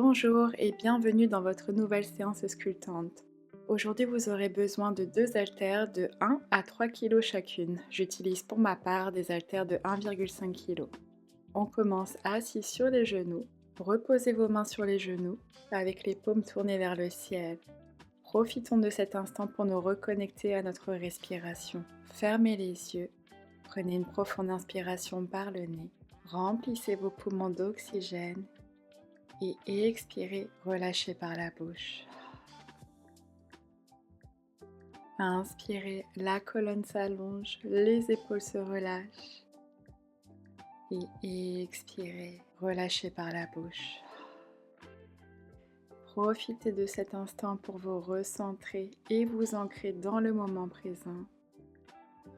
Bonjour et bienvenue dans votre nouvelle séance sculptante. Aujourd'hui, vous aurez besoin de deux haltères de 1 à 3 kg chacune. J'utilise pour ma part des haltères de 1,5 kg. On commence assis sur les genoux. Reposez vos mains sur les genoux avec les paumes tournées vers le ciel. Profitons de cet instant pour nous reconnecter à notre respiration. Fermez les yeux. Prenez une profonde inspiration par le nez. Remplissez vos poumons d'oxygène. Et expirez, relâchez par la bouche. Inspirez, la colonne s'allonge, les épaules se relâchent. Et expirez, relâchez par la bouche. Profitez de cet instant pour vous recentrer et vous ancrer dans le moment présent.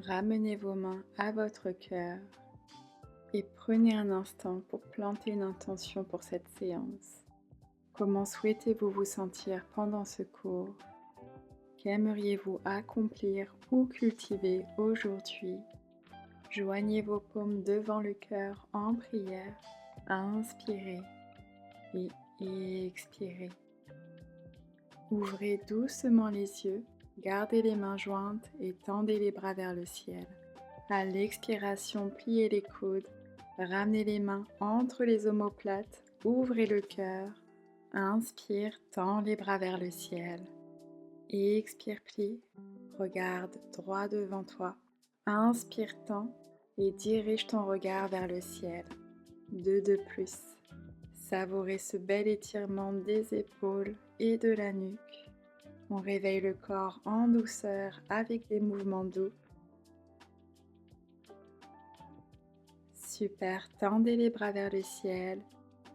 Ramenez vos mains à votre cœur et prenez un instant pour planter une intention pour cette séance. Comment souhaitez-vous vous sentir pendant ce cours? Qu'aimeriez-vous accomplir ou cultiver aujourd'hui? Joignez vos paumes devant le cœur en prière. Inspirez et expirez. Ouvrez doucement les yeux, gardez les mains jointes et tendez les bras vers le ciel. À l'expiration, pliez les coudes, ramenez les mains entre les omoplates, ouvrez le cœur. Inspire, tends les bras vers le ciel. Expire, plie, regarde droit devant toi. Inspire, tends et dirige ton regard vers le ciel. 2 de plus. Savourez ce bel étirement des épaules et de la nuque. On réveille le corps en douceur avec des mouvements doux. Super, tendez les bras vers le ciel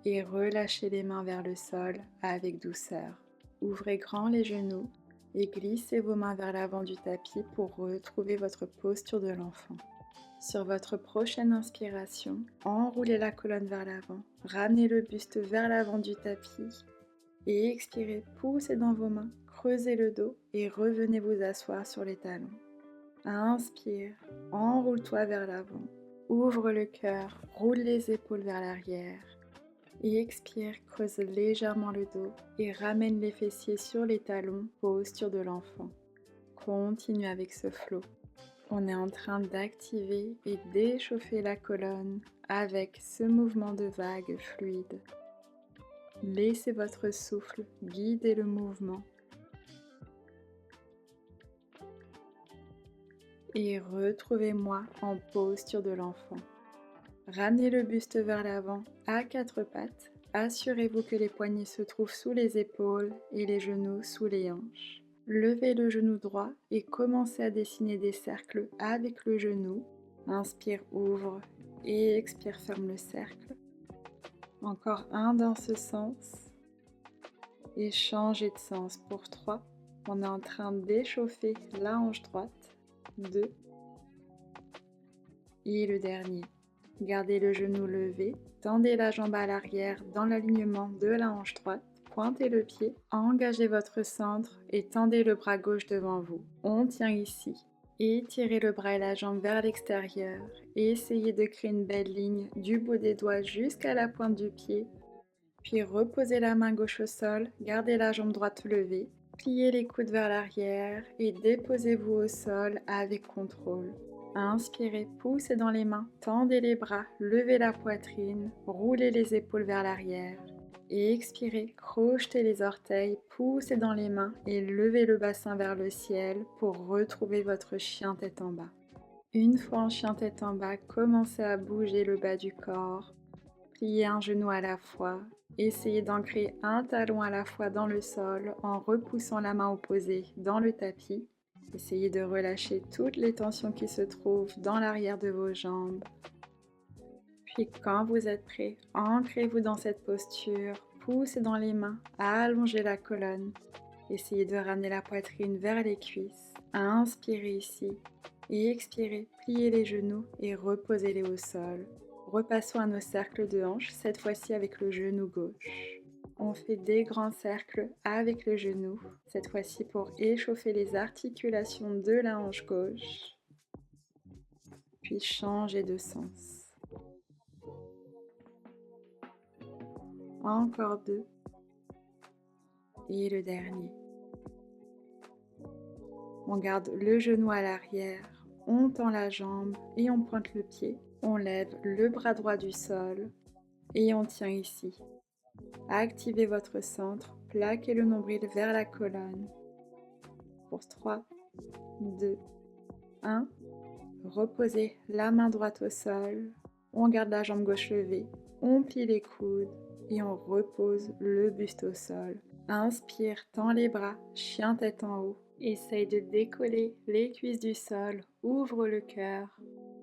et relâchez les mains vers le sol avec douceur. Ouvrez grand les genoux et glissez vos mains vers l'avant du tapis pour retrouver votre posture de l'enfant. Sur votre prochaine inspiration, enroulez la colonne vers l'avant, ramenez le buste vers l'avant du tapis et expirez, poussez dans vos mains, creusez le dos et revenez vous asseoir sur les talons. Inspire, enroule-toi vers l'avant, ouvre le cœur, roule les épaules vers l'arrière. Et expire, creuse légèrement le dos et ramène les fessiers sur les talons, posture de l'enfant. Continue avec ce flow. On est en train d'activer et d'échauffer la colonne avec ce mouvement de vague fluide. Laissez votre souffle guider le mouvement. Et retrouvez-moi en posture de l'enfant. Ramenez le buste vers l'avant à 4 pattes. Assurez-vous que les poignets se trouvent sous les épaules et les genoux sous les hanches. Levez le genou droit et commencez à dessiner des cercles avec le genou. Inspire, ouvre et expire, ferme le cercle. Encore un dans ce sens. Et changez de sens pour 3. On est en train d'échauffer la hanche droite. 2. Et le dernier. Gardez le genou levé, tendez la jambe à l'arrière dans l'alignement de la hanche droite, pointez le pied, engagez votre centre et tendez le bras gauche devant vous. On tient ici. Étirez le bras et la jambe vers l'extérieur et essayez de créer une belle ligne du bout des doigts jusqu'à la pointe du pied. Puis reposez la main gauche au sol, gardez la jambe droite levée, pliez les coudes vers l'arrière et déposez-vous au sol avec contrôle. Inspirez, poussez dans les mains, tendez les bras, levez la poitrine, roulez les épaules vers l'arrière. Et expirez, crochetez les orteils, poussez dans les mains et levez le bassin vers le ciel pour retrouver votre chien tête en bas. Une fois en chien tête en bas, commencez à bouger le bas du corps. Pliez un genou à la fois. Essayez d'ancrer un talon à la fois dans le sol en repoussant la main opposée dans le tapis. Essayez de relâcher toutes les tensions qui se trouvent dans l'arrière de vos jambes. Puis quand vous êtes prêt, ancrez-vous dans cette posture, poussez dans les mains, allongez la colonne. Essayez de ramener la poitrine vers les cuisses. Inspirez ici et expirez, pliez les genoux et reposez-les au sol. Repassons à nos cercles de hanches, cette fois-ci avec le genou gauche. On fait des grands cercles avec le genou, cette fois-ci pour échauffer les articulations de la hanche gauche. Puis changer de sens. Encore 2. Et le dernier. On garde le genou à l'arrière, on tend la jambe et on pointe le pied. On lève le bras droit du sol et on tient ici. Activez votre centre, plaquez le nombril vers la colonne. Pour 3, 2, 1. Reposez la main droite au sol. On garde la jambe gauche levée. On plie les coudes et on repose le buste au sol. Inspire, tends les bras, chien tête en haut. Essaye de décoller les cuisses du sol, ouvre le cœur.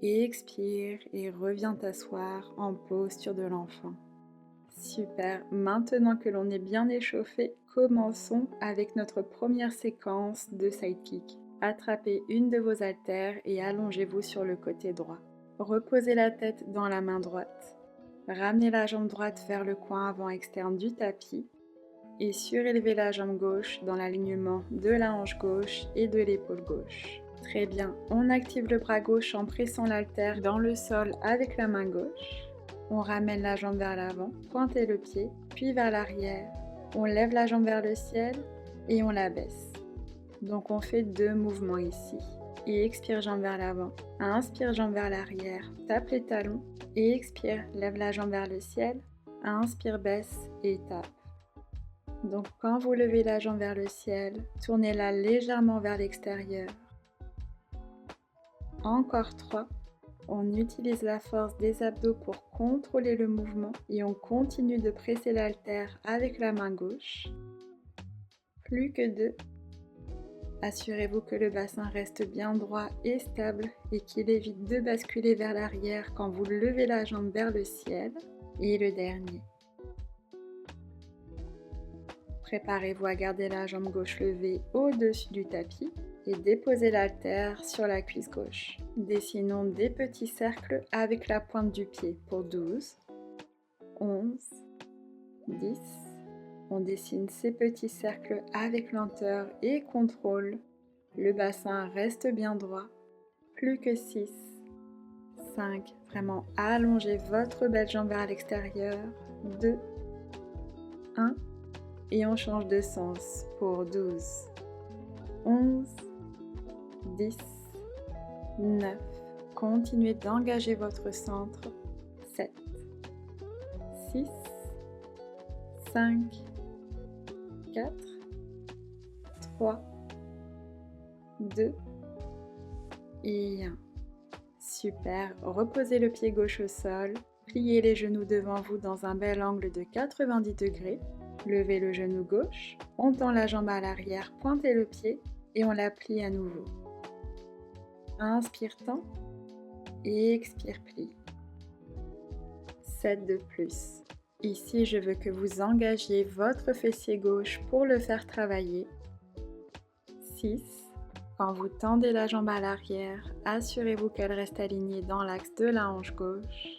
Expire et reviens t'asseoir en posture de l'enfant. Super, maintenant que l'on est bien échauffé, commençons avec notre première séquence de side kick. Attrapez une de vos haltères et allongez-vous sur le côté droit. Reposez la tête dans la main droite. Ramenez la jambe droite vers le coin avant externe du tapis et surélevez la jambe gauche dans l'alignement de la hanche gauche et de l'épaule gauche. Très bien, on active le bras gauche en pressant l'haltère dans le sol avec la main gauche. On ramène la jambe vers l'avant, pointez le pied, puis vers l'arrière. On lève la jambe vers le ciel et on la baisse. Donc on fait 2 mouvements ici. Et expire, jambe vers l'avant. Inspire, jambe vers l'arrière, tape les talons. Et expire, lève la jambe vers le ciel. Inspire, baisse et tape. Donc quand vous levez la jambe vers le ciel, tournez-la légèrement vers l'extérieur. Encore 3. On utilise la force des abdos pour contrôler le mouvement et on continue de presser l'haltère avec la main gauche. Plus que 2. Assurez-vous que le bassin reste bien droit et stable et qu'il évite de basculer vers l'arrière quand vous levez la jambe vers le ciel. Et le dernier. Préparez-vous à garder la jambe gauche levée au-dessus du tapis et déposez l'haltère sur la cuisse gauche. Dessinons des petits cercles avec la pointe du pied pour 12, 11, 10. On dessine ces petits cercles avec lenteur et contrôle. Le bassin reste bien droit. Plus que 6, 5. Vraiment allongez votre belle jambe vers l'extérieur. 2, 1. Et on change de sens pour 12, 11, 10, 9. Continuez d'engager votre centre. 7, 6, 5, 4, 3, 2 et 1. Super. Reposez le pied gauche au sol. Pliez les genoux devant vous dans un bel angle de 90 degrés. Levez le genou gauche, on tend la jambe à l'arrière, pointez le pied et on la plie à nouveau. Inspire, tend et expire, plie. 7 de plus. Ici, je veux que vous engagiez votre fessier gauche pour le faire travailler. 6. Quand vous tendez la jambe à l'arrière, assurez-vous qu'elle reste alignée dans l'axe de la hanche gauche.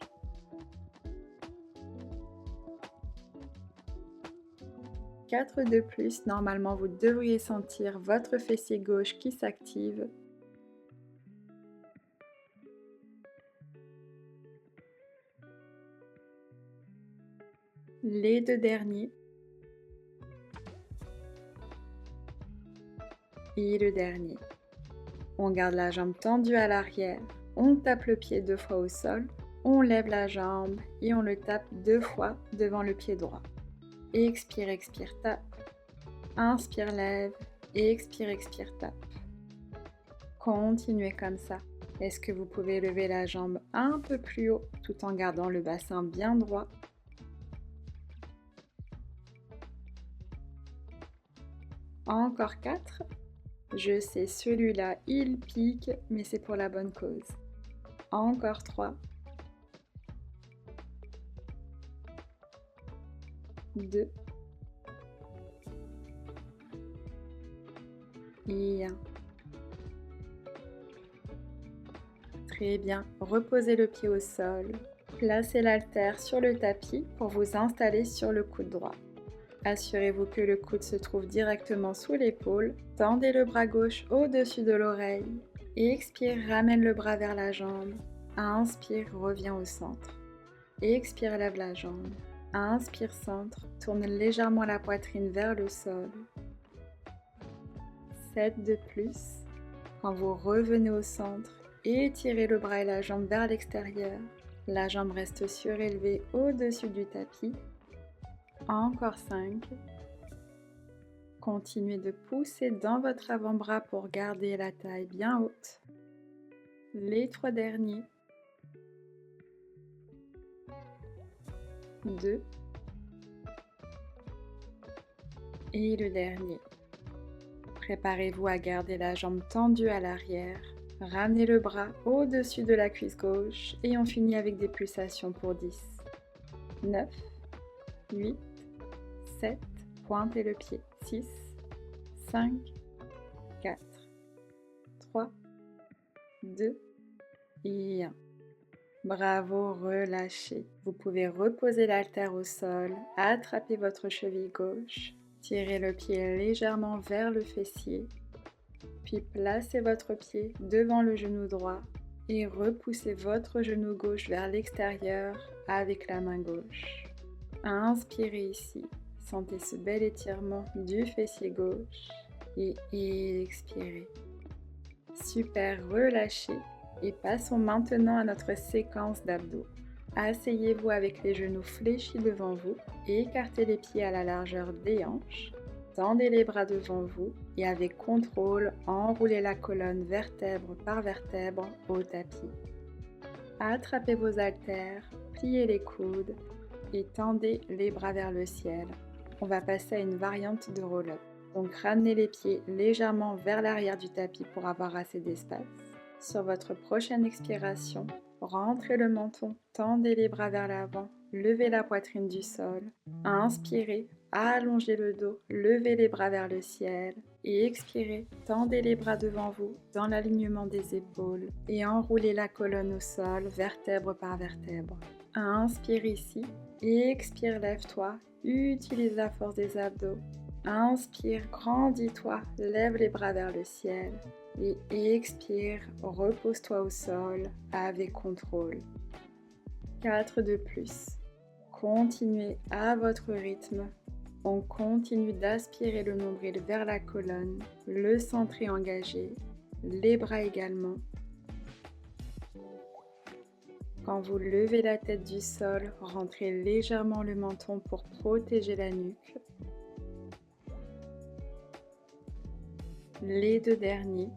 4 de plus, normalement vous devriez sentir votre fessier gauche qui s'active. Les 2 derniers. Et le dernier. On garde la jambe tendue à l'arrière, on tape le pied 2 fois au sol, on lève la jambe et on le tape 2 fois devant le pied droit. Expire, expire, tape. Inspire, lève. Expire, expire, tape. Continuez comme ça. Est-ce que vous pouvez lever la jambe un peu plus haut tout en gardant le bassin bien droit? Encore 4. Je sais, celui-là, il pique, mais c'est pour la bonne cause. Encore 3. 2 et 1. Très bien, reposez le pied au sol, placez l'haltère sur le tapis pour vous installer sur le coude droit. Assurez-vous que le coude se trouve directement sous l'épaule, tendez le bras gauche au-dessus de l'oreille, expire, ramène le bras vers la jambe, inspire, reviens au centre, expire, lève la jambe. Inspire centre, tourne légèrement la poitrine vers le sol. 7 de plus. Quand vous revenez au centre, étirez le bras et la jambe vers l'extérieur. La jambe reste surélevée au-dessus du tapis. Encore 5. Continuez de pousser dans votre avant-bras pour garder la taille bien haute. Les 3 derniers. 2. Et le dernier. Préparez-vous à garder la jambe tendue à l'arrière. Ramenez le bras au-dessus de la cuisse gauche et on finit avec des pulsations pour 10. 9, 8, 7, pointez le pied. 6, 5, 4, 3, 2 et 1. Bravo, relâchez. Vous pouvez reposer l'haltère au sol, attraper votre cheville gauche, tirez le pied légèrement vers le fessier, puis placez votre pied devant le genou droit et repoussez votre genou gauche vers l'extérieur avec la main gauche. Inspirez ici, sentez ce bel étirement du fessier gauche et expirez. Super, relâchez. Et passons maintenant à notre séquence d'abdos. Asseyez-vous avec les genoux fléchis devant vous et écartez les pieds à la largeur des hanches. Tendez les bras devant vous et avec contrôle, enroulez la colonne vertèbre par vertèbre au tapis. Attrapez vos haltères, pliez les coudes et tendez les bras vers le ciel. On va passer à une variante de roll-up. Donc ramenez les pieds légèrement vers l'arrière du tapis pour avoir assez d'espace. Sur votre prochaine expiration, rentrez le menton, tendez les bras vers l'avant, levez la poitrine du sol. Inspirez, allongez le dos, levez les bras vers le ciel. Et expirez, tendez les bras devant vous dans l'alignement des épaules et enroulez la colonne au sol, vertèbre par vertèbre. Inspire ici, expire, lève-toi, utilise la force des abdos. Inspire, grandis-toi, lève les bras vers le ciel. Et expire, repose-toi au sol avec contrôle. 4 de plus. Continuez à votre rythme. On continue d'aspirer le nombril vers la colonne, le centre est engagé, les bras également. Quand vous levez la tête du sol, rentrez légèrement le menton pour protéger la nuque. Les 2 derniers.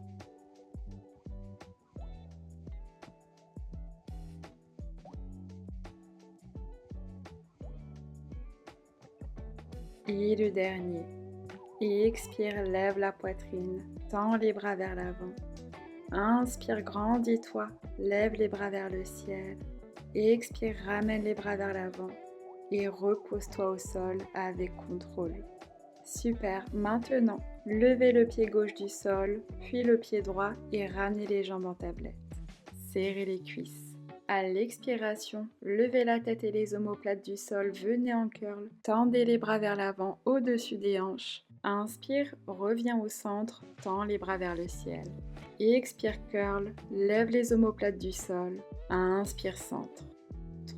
Et le dernier. Et expire, lève la poitrine, tends les bras vers l'avant. Inspire, grandis-toi, lève les bras vers le ciel. Expire, ramène les bras vers l'avant et repose-toi au sol avec contrôle. Super, maintenant, levez le pied gauche du sol, puis le pied droit et ramenez les jambes en tablette. Serrez les cuisses. À l'expiration, levez la tête et les omoplates du sol, venez en curl, tendez les bras vers l'avant au-dessus des hanches. Inspire, reviens au centre, tends les bras vers le ciel. Expire, curl, lève les omoplates du sol. Inspire, centre.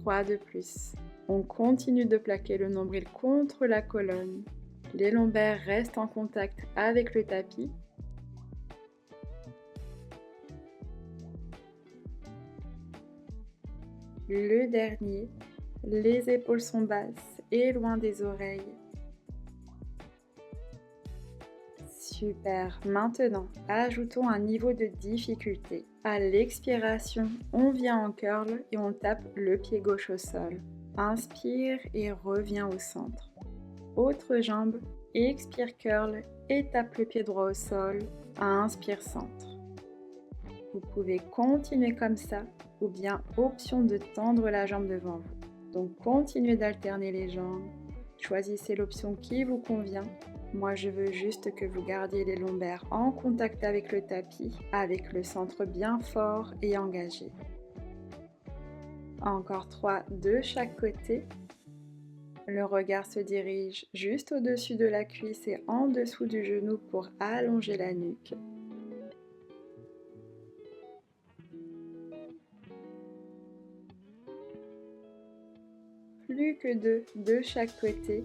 3 de plus. On continue de plaquer le nombril contre la colonne. Les lombaires restent en contact avec le tapis. Le dernier, les épaules sont basses et loin des oreilles. Super, maintenant, ajoutons un niveau de difficulté. À l'expiration, on vient en curl et on tape le pied gauche au sol. Inspire et reviens au centre. Autre jambe, expire curl et tape le pied droit au sol. Inspire centre. Vous pouvez continuer comme ça ou bien option de tendre la jambe devant vous. Donc continuez d'alterner les jambes. Choisissez l'option qui vous convient. Moi je veux juste que vous gardiez les lombaires en contact avec le tapis, avec le centre bien fort et engagé. Encore 3 de chaque côté. Le regard se dirige juste au-dessus de la cuisse et en dessous du genou pour allonger la nuque. Plus plus que 2 de chaque côté.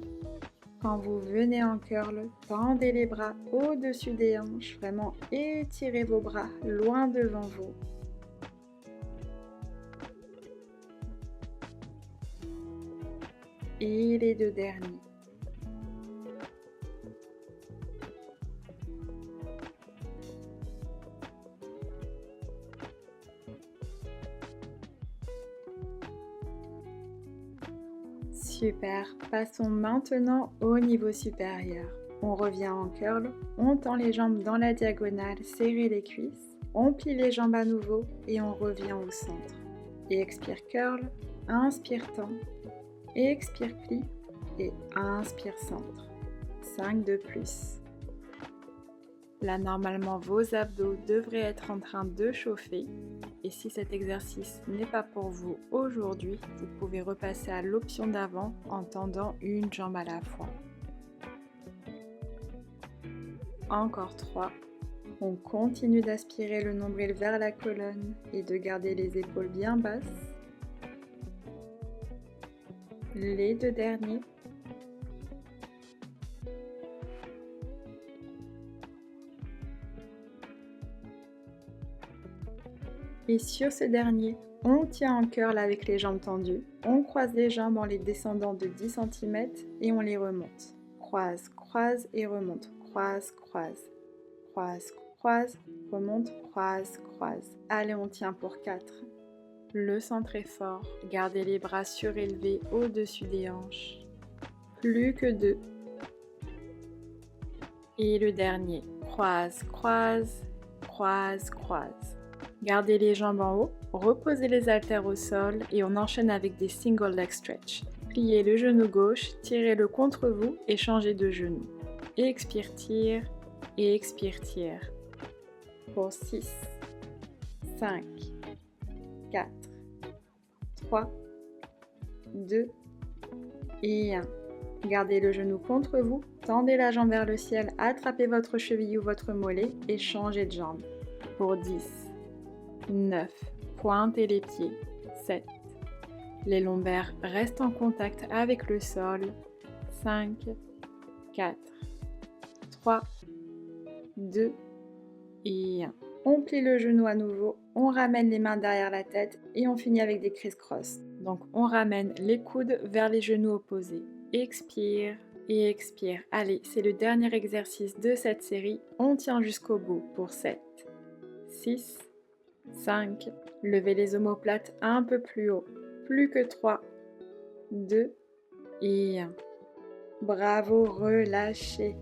Quand vous venez en curl, tendez les bras au-dessus des hanches, vraiment étirez vos bras loin devant vous. Et les 2 derniers. Super, passons maintenant au niveau supérieur. On revient en curl, on tend les jambes dans la diagonale, serrez les cuisses, on plie les jambes à nouveau et on revient au centre. Et expire curl, inspire tend, expire plie et inspire centre. 5 de plus. Là, normalement, vos abdos devraient être en train de chauffer. Et si cet exercice n'est pas pour vous aujourd'hui, vous pouvez repasser à l'option d'avant en tendant une jambe à la fois. Encore 3. On continue d'aspirer le nombril vers la colonne et de garder les épaules bien basses. Les 2 derniers. Et sur ce dernier, on tient en curl avec les jambes tendues. On croise les jambes en les descendant de 10 cm et on les remonte. Croise, croise et remonte. Croise, croise. Croise, croise, remonte, croise, croise. Allez, on tient pour 4. Le centre est fort. Gardez les bras surélevés au-dessus des hanches. Plus que 2. Et le dernier. Croise, croise, croise, croise. Gardez les jambes en haut, reposez les haltères au sol et on enchaîne avec des single leg stretch. Pliez le genou gauche, tirez-le contre vous et changez de genou. Expire, tire et expire, tire. Pour 6, 5, 4, 3, 2 et 1. Gardez le genou contre vous, tendez la jambe vers le ciel, attrapez votre cheville ou votre mollet et changez de jambe. Pour 10, 9. Pointez les pieds. 7. Les lombaires restent en contact avec le sol. 5, 4, 3, 2 et 1. On plie le genou à nouveau, on ramène les mains derrière la tête et on finit avec des criss-cross. Donc on ramène les coudes vers les genoux opposés. Expire et expire. Allez, c'est le dernier exercice de cette série. On tient jusqu'au bout pour 7, 6, 5. Levez les omoplates un peu plus haut. Plus que 3, 2 et 1. Bravo, relâchez.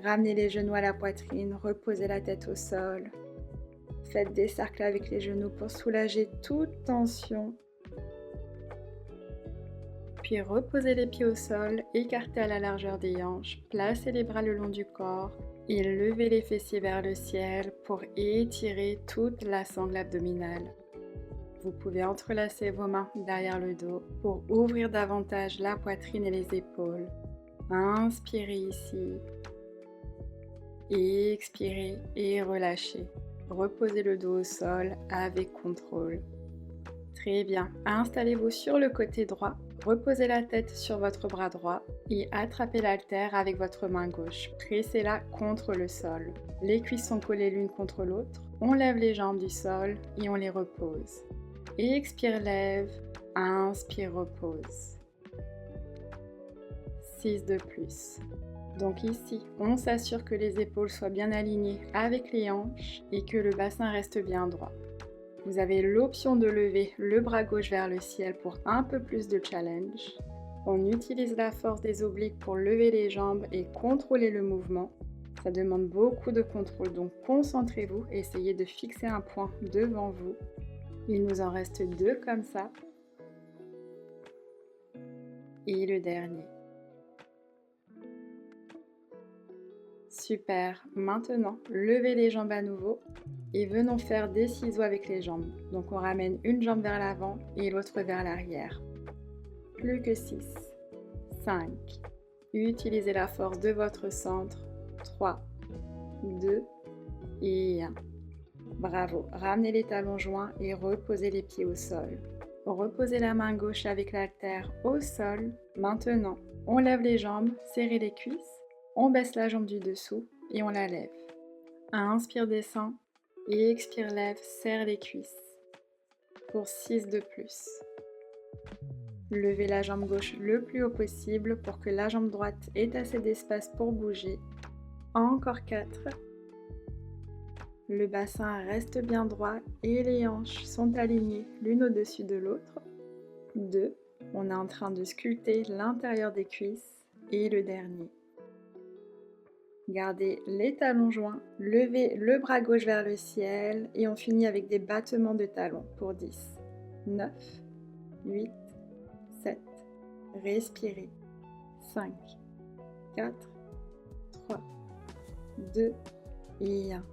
Ramenez les genoux à la poitrine, reposez la tête au sol. Faites des cercles avec les genoux pour soulager toute tension. Puis reposez les pieds au sol, écartez à la largeur des hanches, placez les bras le long du corps et levez les fessiers vers le ciel pour étirer toute la sangle abdominale. Vous pouvez entrelacer vos mains derrière le dos pour ouvrir davantage la poitrine et les épaules. Inspirez ici. Expirez et relâchez. Reposez le dos au sol avec contrôle. Très bien. Installez-vous sur le côté droit. Reposez la tête sur votre bras droit et attrapez l'haltère avec votre main gauche. Pressez-la contre le sol. Les cuisses sont collées l'une contre l'autre. On lève les jambes du sol et on les repose. Expire, lève. Inspire, repose. 6 de plus. Donc ici, on s'assure que les épaules soient bien alignées avec les hanches et que le bassin reste bien droit. Vous avez l'option de lever le bras gauche vers le ciel pour un peu plus de challenge. On utilise la force des obliques pour lever les jambes et contrôler le mouvement. Ça demande beaucoup de contrôle, donc concentrez-vous et essayez de fixer un point devant vous. Il nous en reste 2 comme ça. Et le dernier. Super, maintenant levez les jambes à nouveau et venons faire des ciseaux avec les jambes. Donc on ramène une jambe vers l'avant et l'autre vers l'arrière. Plus que 6, 5, utilisez la force de votre centre, 3, 2 et 1. Bravo, ramenez les talons joints et reposez les pieds au sol. Reposez la main gauche avec l'haltère au sol. Maintenant, on lève les jambes, serrez les cuisses. On baisse la jambe du dessous et on la lève. Inspire, descend. Et expire, lève, serre les cuisses. Pour 6 de plus. Levez la jambe gauche le plus haut possible pour que la jambe droite ait assez d'espace pour bouger. Encore 4. Le bassin reste bien droit et les hanches sont alignées l'une au-dessus de l'autre. 2. On est en train de sculpter l'intérieur des cuisses. Et le dernier. Gardez les talons joints, levez le bras gauche vers le ciel et on finit avec des battements de talons pour 10, 9, 8, 7, respirez, 5, 4, 3, 2 et 1.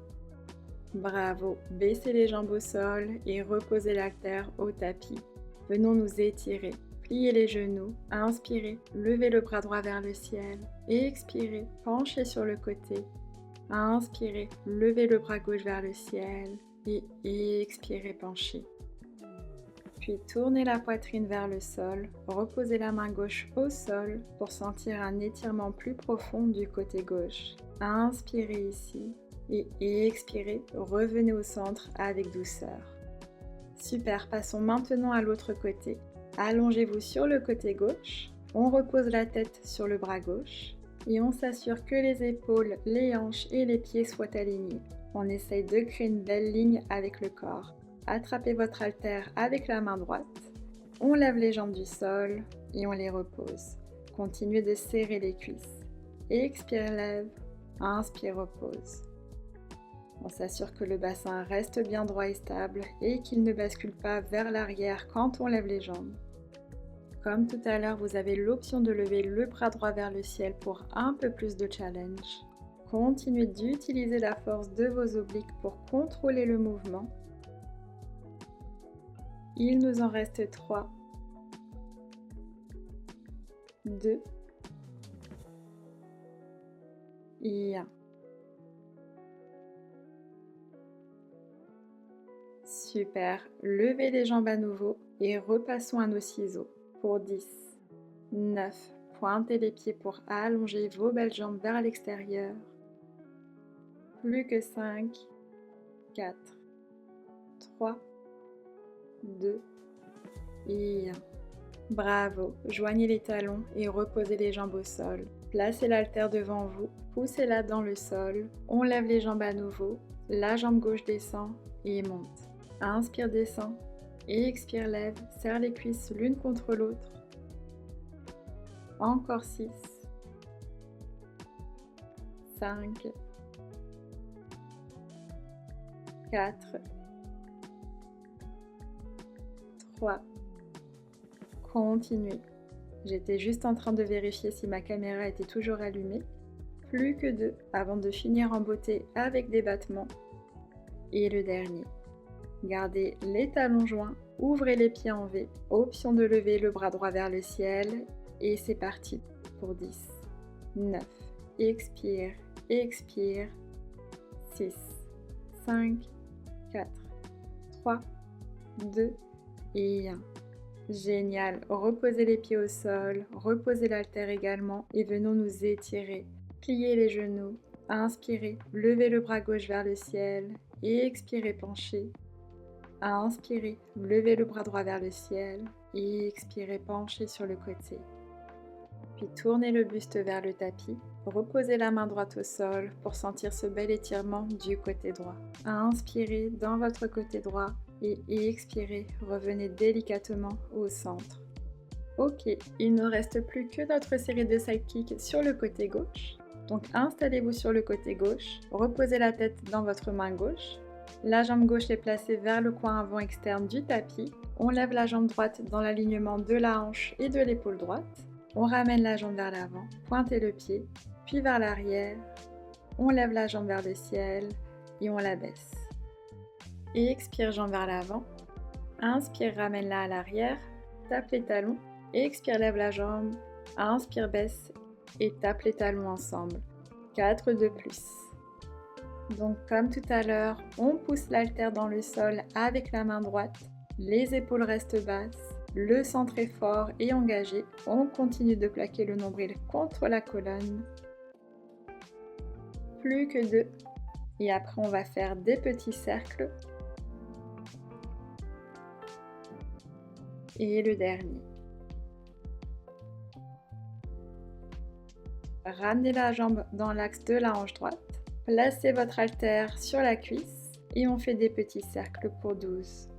Bravo, baissez les jambes au sol et reposez l'haltère au tapis. Venons nous étirer. Pliez les genoux, inspirez, levez le bras droit vers le ciel, expirez, penchez sur le côté, inspirez, levez le bras gauche vers le ciel et expirez, penchez. Puis tournez la poitrine vers le sol, reposez la main gauche au sol pour sentir un étirement plus profond du côté gauche. Inspirez ici et expirez, revenez au centre avec douceur. Super, passons maintenant à l'autre côté. Allongez-vous sur le côté gauche, on repose la tête sur le bras gauche et on s'assure que les épaules, les hanches et les pieds soient alignés. On essaye de créer une belle ligne avec le corps. Attrapez votre haltère avec la main droite, on lève les jambes du sol et on les repose. Continuez de serrer les cuisses. Expire, lève, inspire, repose. On s'assure que le bassin reste bien droit et stable et qu'il ne bascule pas vers l'arrière quand on lève les jambes. Comme tout à l'heure, vous avez l'option de lever le bras droit vers le ciel pour un peu plus de challenge. Continuez d'utiliser la force de vos obliques pour contrôler le mouvement. Il nous en reste 3, 2 et 1. Super, levez les jambes à nouveau et repassons à nos ciseaux pour 10, 9, pointez les pieds pour allonger vos belles jambes vers l'extérieur, plus que 5, 4, 3, 2 et 1. Bravo, joignez les talons et reposez les jambes au sol. Placez l'haltère devant vous, poussez-la dans le sol, on lève les jambes à nouveau, la jambe gauche descend et monte. Inspire, descend et expire, lève, serre les cuisses l'une contre l'autre. Encore 6, 5, 4, 3, continuez. J'étais juste en train de vérifier si ma caméra était toujours allumée. Plus que 2 avant de finir en beauté avec des battements. Et le dernier. Gardez les talons joints, ouvrez les pieds en V, option de lever le bras droit vers le ciel et c'est parti pour 10, 9, expire, expire, 6, 5, 4, 3, 2 et 1. Génial, reposez les pieds au sol, reposez l'haltère également et venons nous étirer. Pliez les genoux, inspirez, levez le bras gauche vers le ciel et expirez, penchez. Inspirez, levez le bras droit vers le ciel et expirez, penchez sur le côté. Puis tournez le buste vers le tapis, reposez la main droite au sol pour sentir ce bel étirement du côté droit. Inspirez dans votre côté droit et expirez, revenez délicatement au centre. Ok, il ne reste plus que notre série de sidekicks sur le côté gauche. Donc installez-vous sur le côté gauche, reposez la tête dans votre main gauche. La jambe gauche est placée vers le coin avant externe du tapis. On lève la jambe droite dans l'alignement de la hanche et de l'épaule droite. On ramène la jambe vers l'avant, pointez le pied, puis vers l'arrière. On lève la jambe vers le ciel et on la baisse. Et expire, jambe vers l'avant. Inspire, ramène-la à l'arrière, tape les talons. Expire, lève la jambe. Inspire, baisse et tape les talons ensemble. 4 de plus. Donc comme tout à l'heure, on pousse l'haltère dans le sol avec la main droite. Les épaules restent basses, le centre est fort et engagé. On continue de plaquer le nombril contre la colonne. Plus que 2. Et après, on va faire des petits cercles. Et le dernier. Ramenez la jambe dans l'axe de la hanche droite. Placez votre haltère sur la cuisse et on fait des petits cercles pour 12.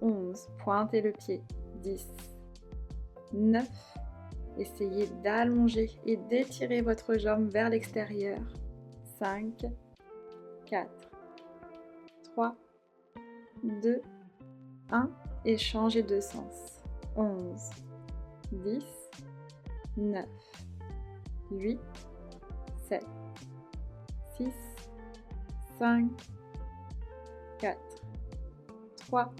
11. Pointez le pied. 10. 9. Essayez d'allonger et d'étirer votre jambe vers l'extérieur. 5. 4. 3. 2. 1. Et changez de sens. 11. 10. 9. 8. 7. 6. 5. 4. 3.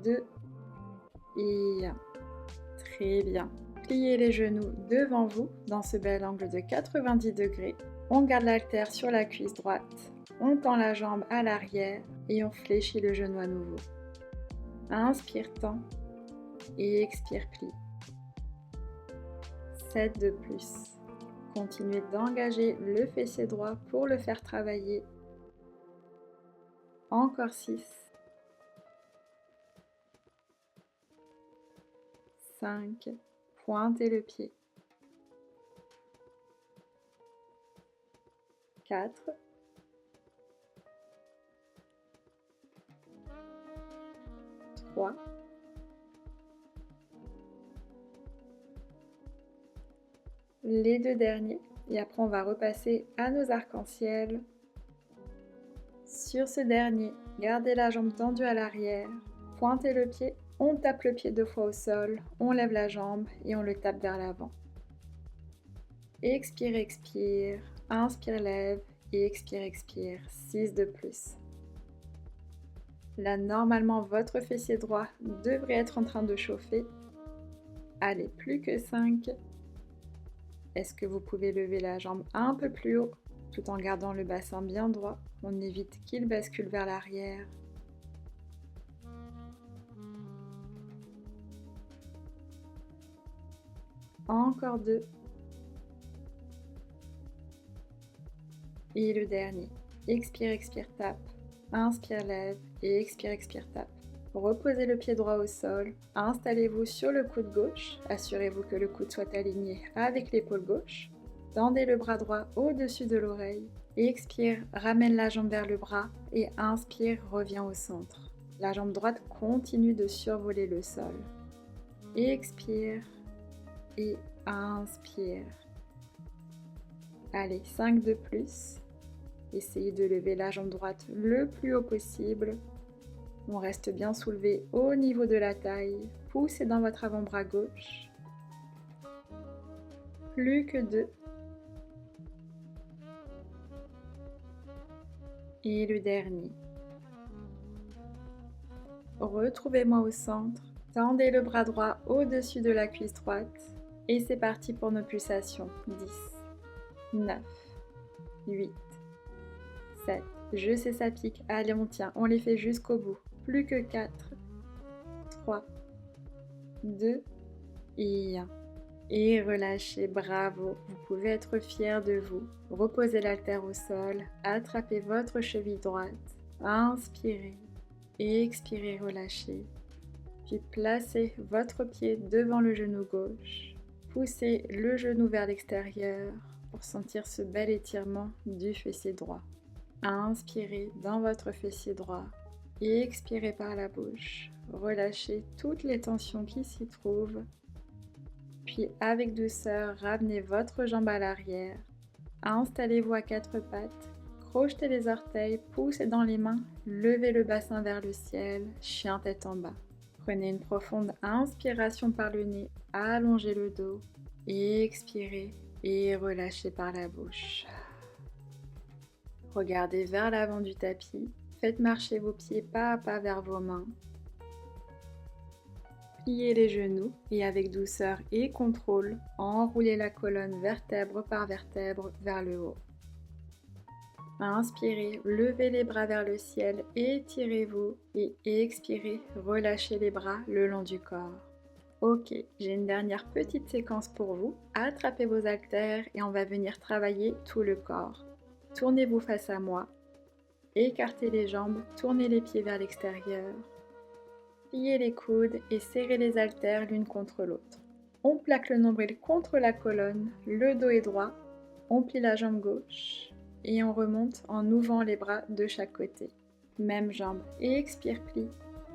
2 et 1. Très bien. Pliez les genoux devant vous dans ce bel angle de 90 degrés. On garde l'haltère sur la cuisse droite. On tend la jambe à l'arrière et on fléchit le genou à nouveau. Inspire, tend et expire, plie. 7 de plus. Continuez d'engager le fessier droit pour le faire travailler. Encore 6. 5. Pointez le pied. 4. 3. 2 derniers. Et après, on va repasser à nos arcs-en-ciel. Sur ce dernier, gardez la jambe tendue à l'arrière. Pointez le pied. On tape le pied 2 fois au sol, on lève la jambe et on le tape vers l'avant. Expire, expire, inspire, lève et expire, expire, 6 de plus. Là, normalement, votre fessier droit devrait être en train de chauffer. Allez, plus que 5. Est-ce que vous pouvez lever la jambe un peu plus haut tout en gardant le bassin bien droit? On évite qu'il bascule vers l'arrière. Encore 2. Et le dernier. Expire, expire, tape. Inspire, lève et expire, expire, tape. Reposez le pied droit au sol. Installez-vous sur le coude gauche. Assurez-vous que le coude soit aligné avec l'épaule gauche. Tendez le bras droit au-dessus de l'oreille. Expire, ramène la jambe vers le bras et inspire, reviens au centre. La jambe droite continue de survoler le sol. Expire. Et inspire. Allez, 5 de plus. Essayez de lever la jambe droite le plus haut possible. On reste bien soulevé au niveau de la taille. Poussez dans votre avant-bras gauche. Plus que 2. Et le dernier. Retrouvez-moi au centre. Tendez le bras droit au-dessus de la cuisse droite. Et c'est parti pour nos pulsations. 10, 9, 8, 7. Je sais, ça pique. Allez, on tient. On les fait jusqu'au bout. Plus que 4, 3, 2 et 1. Et relâchez. Bravo. Vous pouvez être fiers de vous. Reposez l'haltère au sol. Attrapez votre cheville droite. Inspirez. Expirez, relâchez. Puis placez votre pied devant le genou gauche. Poussez le genou vers l'extérieur pour sentir ce bel étirement du fessier droit. Inspirez dans votre fessier droit et expirez par la bouche. Relâchez toutes les tensions qui s'y trouvent. Puis avec douceur, ramenez votre jambe à l'arrière. Installez-vous à 4 pattes. Crochetez les orteils, poussez dans les mains. Levez le bassin vers le ciel, chien tête en bas. Prenez une profonde inspiration par le nez, allongez le dos, expirez et relâchez par la bouche. Regardez vers l'avant du tapis, faites marcher vos pieds pas à pas vers vos mains. Pliez les genoux et avec douceur et contrôle, enroulez la colonne vertèbre par vertèbre vers le haut. Inspirez, levez les bras vers le ciel, étirez-vous et expirez, relâchez les bras le long du corps. Ok, j'ai une dernière petite séquence pour vous. Attrapez vos haltères et on va venir travailler tout le corps. Tournez-vous face à moi, écartez les jambes, tournez les pieds vers l'extérieur. Pliez les coudes et serrez les haltères l'une contre l'autre. On plaque le nombril contre la colonne, le dos est droit, on plie la jambe gauche et on remonte en ouvrant les bras de chaque côté. Même jambe, expire, plie.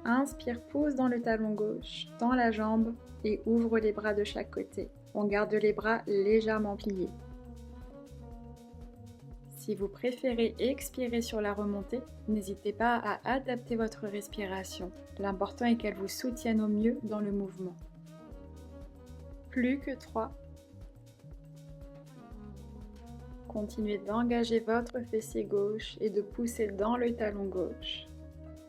Inspire, pousse dans le talon gauche, tend la jambe et ouvre les bras de chaque côté. On garde les bras légèrement pliés. Si vous préférez expirer sur la remontée, n'hésitez pas à adapter votre respiration. L'important est qu'elle vous soutienne au mieux dans le mouvement. Plus que 3. Continuez d'engager votre fessier gauche et de pousser dans le talon gauche.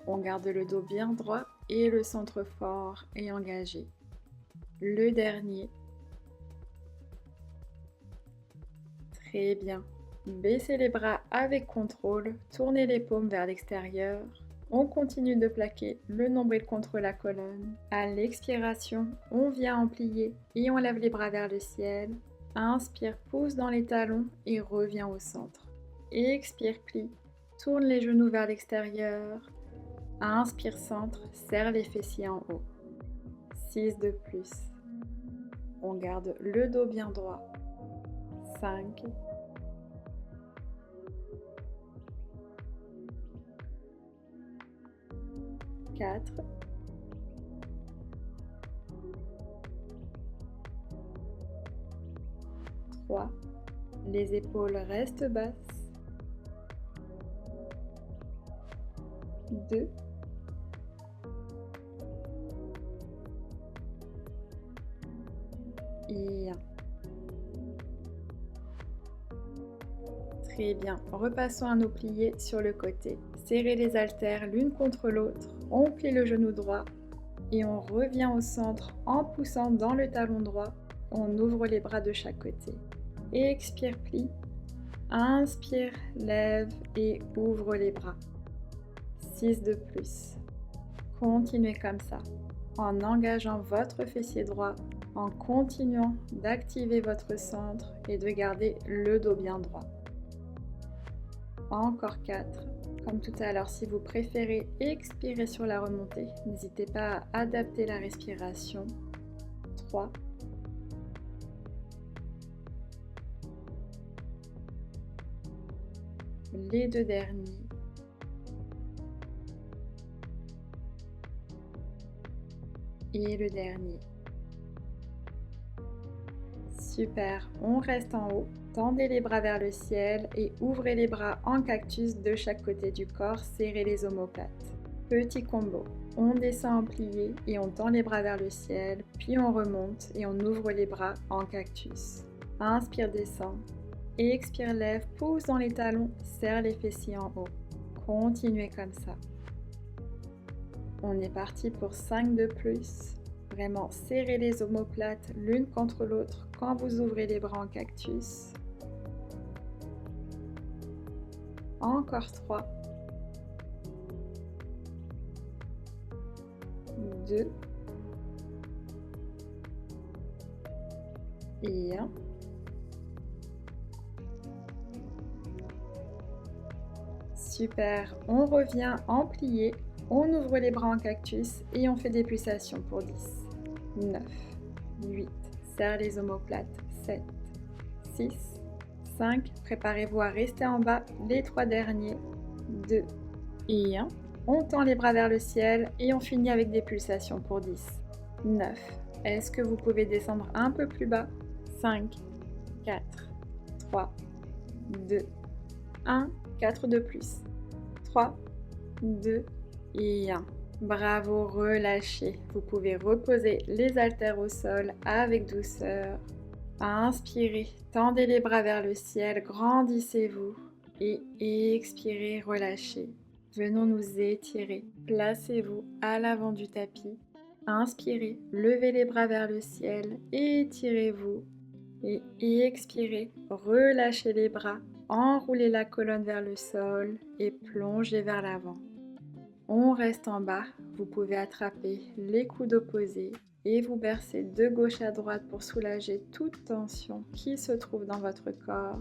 On garde le dos bien droit et le centre fort et engagé. Le dernier. Très bien. Baissez les bras avec contrôle, tournez les paumes vers l'extérieur. On continue de plaquer le nombril contre la colonne. À l'expiration, on vient en plier et on lève les bras vers le ciel. Inspire, pousse dans les talons et reviens au centre. Expire, plie, tourne les genoux vers l'extérieur. Inspire, centre, serre les fessiers en haut. 6 de plus. On garde le dos bien droit. 5. 4. 3. Les épaules restent basses. 2. Et 1. Très bien. Repassons à nos pliés sur le côté. Serrez les haltères l'une contre l'autre. On plie le genou droit et on revient au centre en poussant dans le talon droit. On ouvre les bras de chaque côté. Expire, plie. Inspire, lève et ouvre les bras. 6 de plus. Continuez comme ça, en engageant votre fessier droit, en continuant d'activer votre centre et de garder le dos bien droit. Encore 4. Comme tout à l'heure, si vous préférez expirer sur la remontée, n'hésitez pas à adapter la respiration. 3. Les 2 derniers. Et le dernier. Super, on reste en haut. Tendez les bras vers le ciel et ouvrez les bras en cactus de chaque côté du corps, serrez les omoplates. Petit combo. On descend en plié et on tend les bras vers le ciel, puis on remonte et on ouvre les bras en cactus. Inspire, descend. Expire, lève, pousse dans les talons, serre les fessiers en haut. Continuez comme ça. On est parti pour 5 de plus. Vraiment, serrez les omoplates l'une contre l'autre quand vous ouvrez les bras en cactus. Encore 3. 2. Et 1. Super, on revient en plié. On ouvre les bras en cactus et on fait des pulsations pour 10, 9, 8, serre les omoplates, 7, 6, 5, préparez-vous à rester en bas les 3 derniers, 2 et 1. On tend les bras vers le ciel et on finit avec des pulsations pour 10, 9. Est-ce que vous pouvez descendre un peu plus bas? 5, 4, 3, 2, 1, 4 de plus, 3, 2, et 1. Bravo, relâchez. Vous pouvez reposer les haltères au sol avec douceur. Inspirez, tendez les bras vers le ciel, grandissez-vous. Et expirez, relâchez. Venons nous étirer. Placez-vous à l'avant du tapis. Inspirez, levez les bras vers le ciel, étirez-vous. Et expirez, relâchez les bras enroulez la colonne vers le sol et plongez vers l'avant. On reste en bas, vous pouvez attraper les coudes opposés et vous bercer de gauche à droite pour soulager toute tension qui se trouve dans votre corps.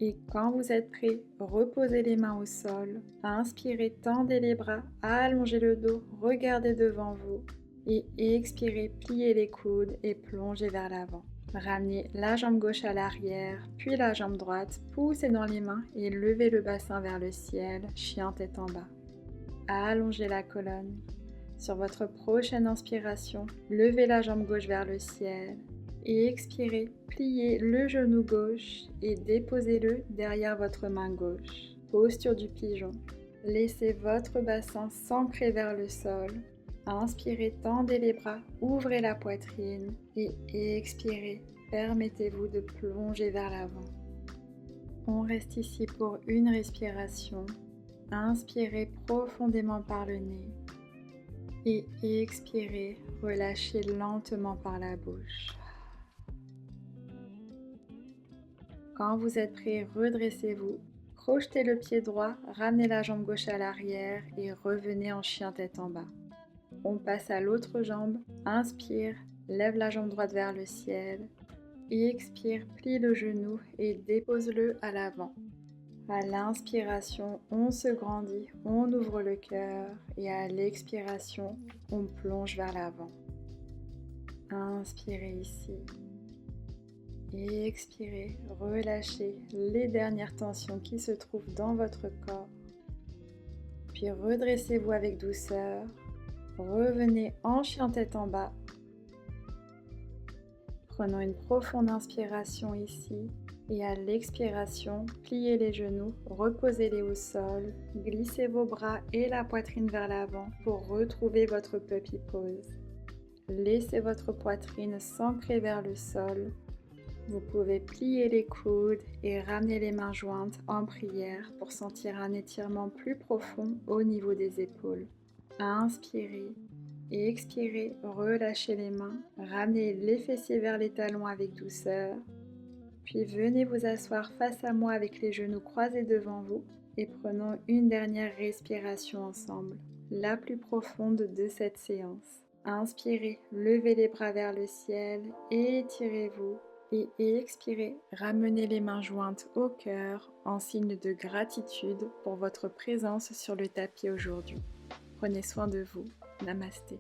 Et quand vous êtes prêt, reposez les mains au sol, inspirez, tendez les bras, allongez le dos, regardez devant vous et expirez, pliez les coudes et plongez vers l'avant. Ramenez la jambe gauche à l'arrière, puis la jambe droite, poussez dans les mains et levez le bassin vers le ciel, chien tête en bas. Allongez la colonne. Sur votre prochaine inspiration, levez la jambe gauche vers le ciel et expirez, pliez le genou gauche et déposez-le derrière votre main gauche. Posture du pigeon. Laissez votre bassin s'ancrer vers le sol. Inspirez, tendez les bras, ouvrez la poitrine et expirez, permettez-vous de plonger vers l'avant. On reste ici pour une respiration. Inspirez profondément par le nez et expirez, relâchez lentement par la bouche. Quand vous êtes prêt, redressez-vous, crochetez le pied droit, ramenez la jambe gauche à l'arrière et revenez en chien tête en bas. On passe à l'autre jambe, inspire, lève la jambe droite vers le ciel, expire, plie le genou et dépose-le à l'avant. À l'inspiration, on se grandit, on ouvre le cœur et à l'expiration, on plonge vers l'avant. Inspirez ici. Et expirez, relâchez les dernières tensions qui se trouvent dans votre corps. Puis redressez-vous avec douceur. Revenez en chien tête en bas. Prenons une profonde inspiration ici et à l'expiration, pliez les genoux, reposez-les au sol, glissez vos bras et la poitrine vers l'avant pour retrouver votre puppy pose. Laissez votre poitrine s'ancrer vers le sol. Vous pouvez plier les coudes et ramener les mains jointes en prière pour sentir un étirement plus profond au niveau des épaules. Inspirez et expirez, relâchez les mains, ramenez les fessiers vers les talons avec douceur. Puis venez vous asseoir face à moi avec les genoux croisés devant vous et prenons une dernière respiration ensemble, la plus profonde de cette séance. Inspirez, levez les bras vers le ciel, étirez-vous et expirez, ramenez les mains jointes au cœur en signe de gratitude pour votre présence sur le tapis aujourd'hui. Prenez soin de vous. Namasté.